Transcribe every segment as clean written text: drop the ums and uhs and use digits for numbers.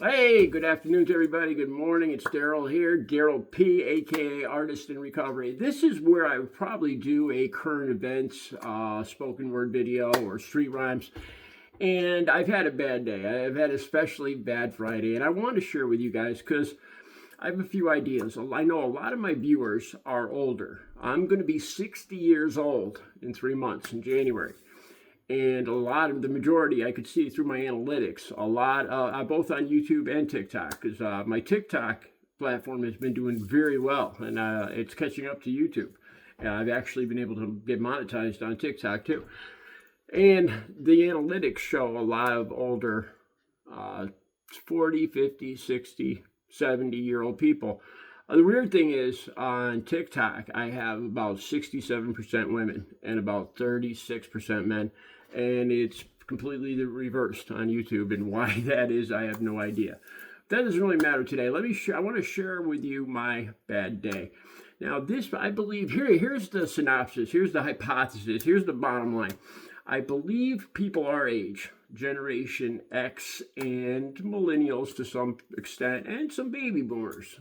Hey, good afternoon to everybody. Good morning. It's Daryl here, Daryl P, aka Artist in Recovery. This is where I would probably do a current events, spoken word video or street rhymes. And I've had a bad day. I've had an especially bad Friday, and I want to share with you guys because I have a few ideas. I know a lot of my viewers are older. I'm going to be 60 years old in 3 months in January. And a lot of the majority I could see through my analytics, a lot, both on YouTube and TikTok, because my TikTok platform has been doing very well, and it's catching up to YouTube. I've actually been able to get monetized on TikTok too. And the analytics show a lot of older 40, 50, 60, 70-year-old people. The weird thing is, on TikTok, I have about 67% women and about 36% men. And it's completely the reversed on YouTube, and why that is, I have no idea. That doesn't really matter today. I want to share with you my bad day. Now, this, I believe, here's the synopsis, here's the hypothesis, here's the bottom line. I believe people our age, Generation X and millennials to some extent, and some baby boomers,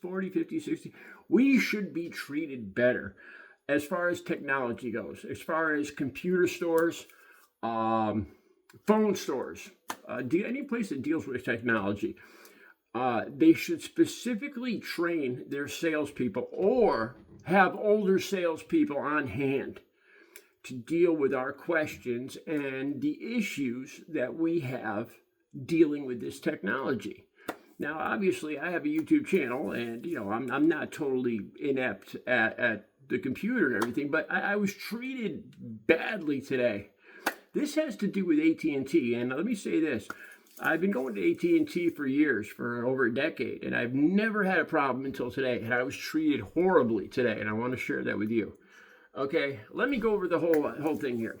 40, 50, 60, we should be treated better as far as technology goes, as far as computer stores, phone stores, any place that deals with technology. They should specifically train their salespeople or have older salespeople on hand to deal with our questions and the issues that we have dealing with this technology. Now, obviously, I have a YouTube channel, and I'm not totally inept at the computer and everything, but I was treated badly today. This has to do with AT&T, and let me say this. I've been going to AT&T for years, for over a decade, and I've never had a problem until today, and I was treated horribly today, and I want to share that with you. Okay, let me go over the whole thing here.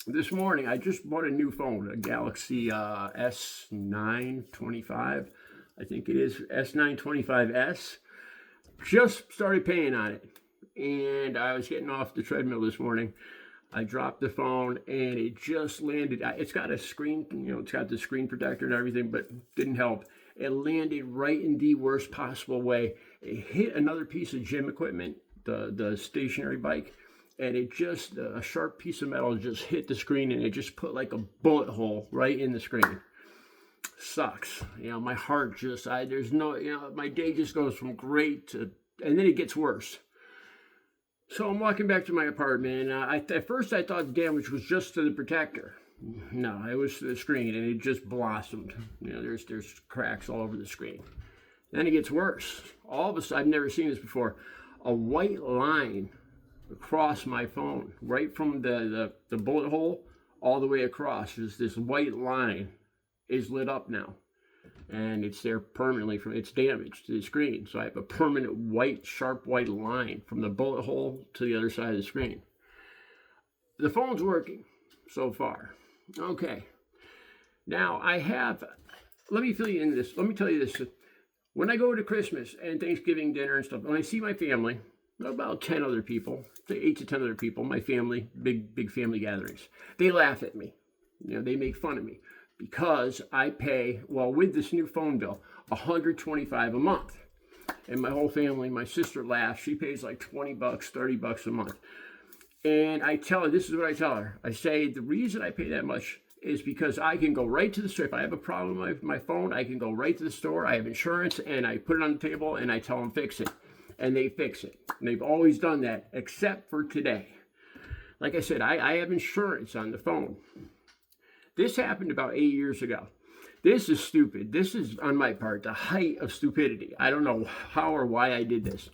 This morning, I just bought a new phone, a Galaxy S925, I think it is, S925S. Just started paying on it, and I was getting off the treadmill this morning. I dropped the phone, and it just landed. It's got a screen, it's got the screen protector and everything, but didn't help. It landed right in the worst possible way. It hit another piece of gym equipment, the stationary bike, and it just, a sharp piece of metal just hit the screen, and it just put like a bullet hole right in the screen. Sucks. My heart just, there's no, my day just goes from great to, and then it gets worse. So I'm walking back to my apartment, and at first I thought the damage was just to the protector. No, it was to the screen, and it just blossomed. There's cracks all over the screen. Then it gets worse. All of a sudden, I've never seen this before. A white line across my phone, right from the bullet hole all the way across. This white line is lit up now, and it's there permanently. It's damaged to the screen, so I have a permanent sharp white line from the bullet hole to the other side of the screen. The phone's working so far. Okay, now let me tell you this. When I go to Christmas and Thanksgiving dinner and stuff, when I see my family, about 10 other people, 8 to 10 other people, my family, big family gatherings, they laugh at me. They make fun of me because I pay, with this new phone bill, $125 a month. And my whole family, my sister laughs. She pays like $20, $30 a month. And I tell her, this is what I tell her. I say, the reason I pay that much is because I can go right to the store. If I have a problem with my phone, I can go right to the store. I have insurance, and I put it on the table, and I tell them fix it. And they fix it. And they've always done that, except for today. Like I said, I have insurance on the phone. This happened about 8 years ago. This is stupid. This is, on my part, the height of stupidity. I don't know how or why I did this.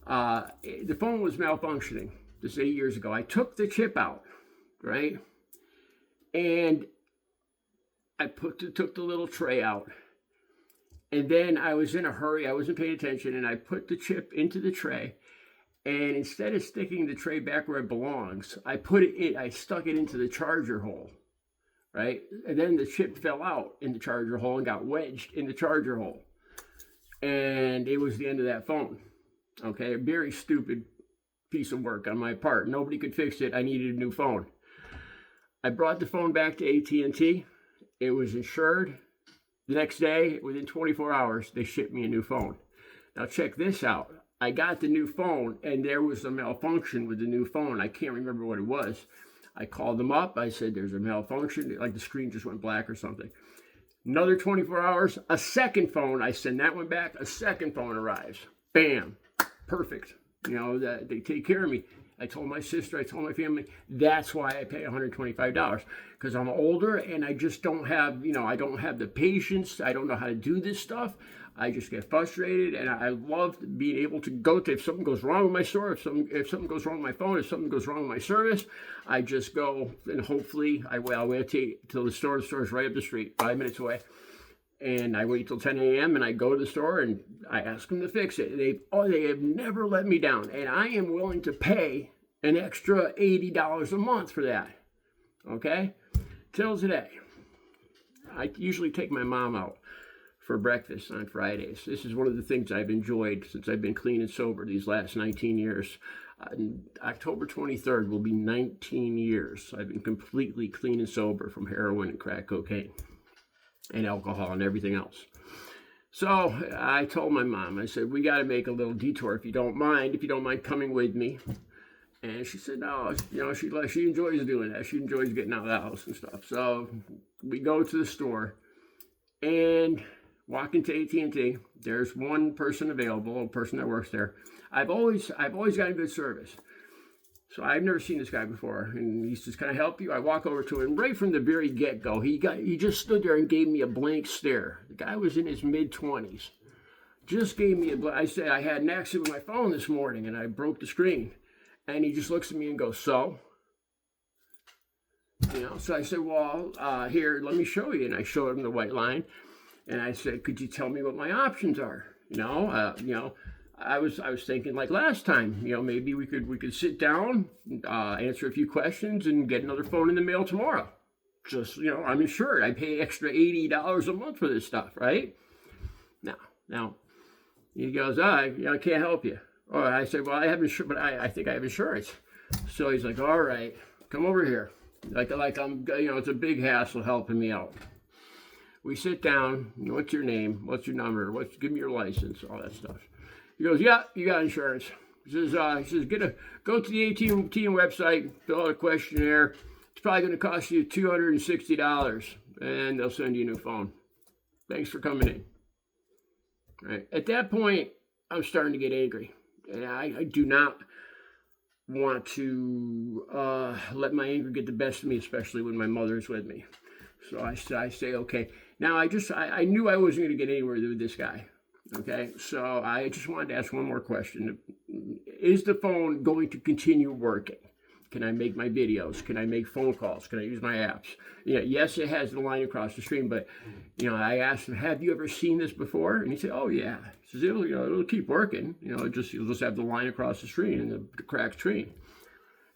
The phone was malfunctioning this 8 years ago. I took the chip out, right? And I took the little tray out. And then I was in a hurry. I wasn't paying attention. And I put the chip into the tray. And instead of sticking the tray back where it belongs, I stuck it into the charger hole. Right? And then the chip fell out in the charger hole and got wedged in the charger hole. And it was the end of that phone. Okay? A very stupid piece of work on my part. Nobody could fix it. I needed a new phone. I brought the phone back to AT&T. It was insured. The next day, within 24 hours, they shipped me a new phone. Now check this out. I got the new phone, and there was a malfunction with the new phone. I can't remember what it was. I called them up. I said, there's a malfunction. Like the screen just went black or something. Another 24 hours, a second phone. I send that one back. A second phone arrives. Bam. Perfect. You know, they take care of me. I told my sister, I told my family, that's why I pay $125, because I'm older and I just don't have, I don't have the patience. I don't know how to do this stuff. I just get frustrated, and I love being able to go to, if something goes wrong with my store, if something goes wrong with my phone, if something goes wrong with my service, I just go, and hopefully I'll wait till the store is right up the street, 5 minutes away. And I wait till 10 a.m. and I go to the store and I ask them to fix it. They have never let me down. And I am willing to pay an extra $80 a month for that. Okay? Till today. I usually take my mom out for breakfast on Fridays. This is one of the things I've enjoyed since I've been clean and sober these last 19 years. October 23rd will be 19 years. I've been completely clean and sober from heroin and crack cocaine and alcohol and everything else. So I told my mom, I said, we got to make a little detour if you don't mind coming with me. And she said, no, she enjoys doing that. She enjoys getting out of the house and stuff. So we go to the store and walk into AT&T. There's one person available, a person that works there. I've always gotten good service. So I've never seen this guy before, and he says, can I help you? I walk over to him. Right from the very get-go, he just stood there and gave me a blank stare. The guy was in his mid-20s. Just gave me I said, I had an accident with my phone this morning, and I broke the screen. And he just looks at me and goes, so? So I said, well, here, let me show you. And I showed him the white line, and I said, could you tell me what my options are? I was thinking like last time, maybe we could sit down, answer a few questions, and get another phone in the mail tomorrow. Just, I'm insured. I pay extra $80 a month for this stuff, right? Now, he goes, I can't help you. Oh, I said, well, I have insurance, but I think I have insurance. So he's like, all right, come over here. Like I'm, it's a big hassle helping me out. We sit down. What's your name? What's your number? Give me your license, all that stuff. He goes, yeah, you got insurance. He says, go to the AT&T website, fill out a questionnaire. It's probably going to cost you $260, and they'll send you a new phone. Thanks for coming in. Right. At that point, I'm starting to get angry. And I do not want to let my anger get the best of me, especially when my mother's with me. So I say, okay. Now, I knew I wasn't going to get anywhere with this guy. Okay, so I just wanted to ask one more question. Is the phone going to continue working? Can I make my videos? Can I make phone calls? Can I use my apps? Yes, it has the line across the screen, but I asked him, have you ever seen this before? And he said, oh yeah. He says, it'll keep working. You'll just have the line across the screen and the cracked screen.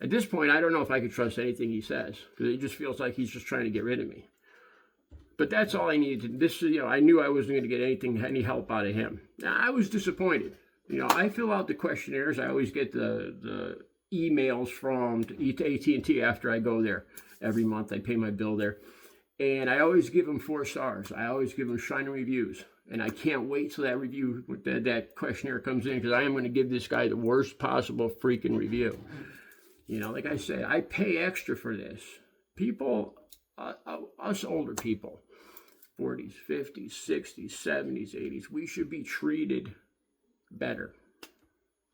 At this point, I don't know if I could trust anything he says, because it just feels like he's just trying to get rid of me. But that's all I needed. I knew I wasn't going to get any help out of him. Now, I was disappointed. I fill out the questionnaires. I always get the emails from AT&T after I go there. Every month I pay my bill there. And I always give them 4 stars. I always give them shining reviews. And I can't wait till that questionnaire comes in, because I am going to give this guy the worst possible freaking review. Like I said, I pay extra for this. People, us older people, 40s, 50s, 60s, 70s, 80s, we should be treated better.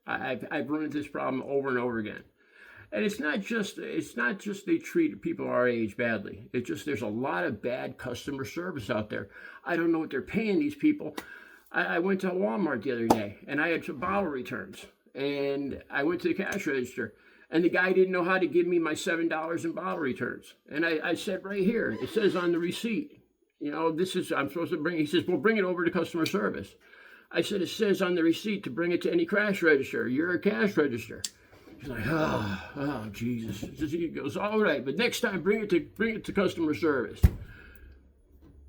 I've run into this problem over and over again. And it's not just they treat people our age badly. It's just there's a lot of bad customer service out there. I don't know what they're paying these people. I went to Walmart the other day, and I had some bottle returns. And I went to the cash register, and the guy didn't know how to give me my $7 in bottle returns. And I said right here, it says on the receipt, I'm supposed to bring, he says, well, bring it over to customer service. I said, it says on the receipt to bring it to any cash register. You're a cash register. He's like, oh, Jesus. He goes, all right, but next time bring it to customer service.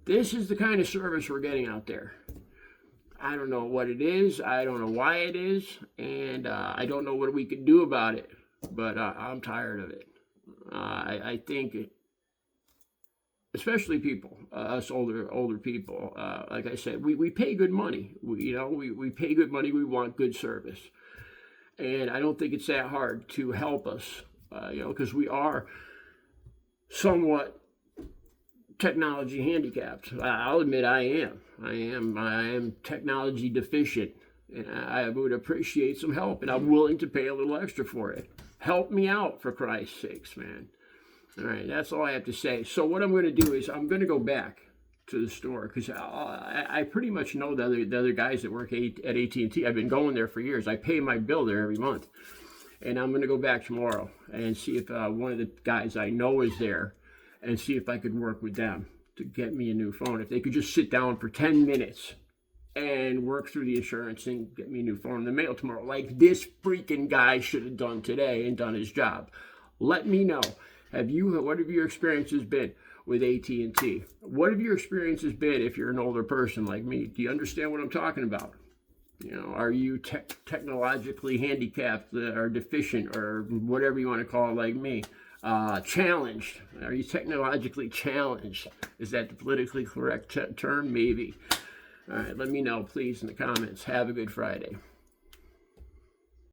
This is the kind of service we're getting out there. I don't know what it is. I don't know why it is. And I don't know what we can do about it. But I'm tired of it. I think especially people, us older people. Like I said, we pay good money. We pay good money. We want good service, and I don't think it's that hard to help us. Because we are somewhat technology handicapped. I'll admit I am. I am technology deficient, and I would appreciate some help, and I'm willing to pay a little extra for it. Help me out, for Christ's sakes, man. All right, that's all I have to say. So what I'm going to do is I'm going to go back to the store, because I pretty much know the other guys that work at AT&T. I've been going there for years. I pay my bill there every month. And I'm going to go back tomorrow and see if one of the guys I know is there, and see if I could work with them to get me a new phone. If they could just sit down for 10 minutes and work through the insurance and get me a new phone in the mail tomorrow, like this freaking guy should have done today and done his job. Let me know. What have your experiences been with AT&T? What have your experiences been if you're an older person like me? Do you understand what I'm talking about? Are you technologically handicapped or deficient or whatever you want to call it, like me? Challenged. Are you technologically challenged? Is that the politically correct term? Maybe. All right, let me know, please, in the comments. Have a good Friday.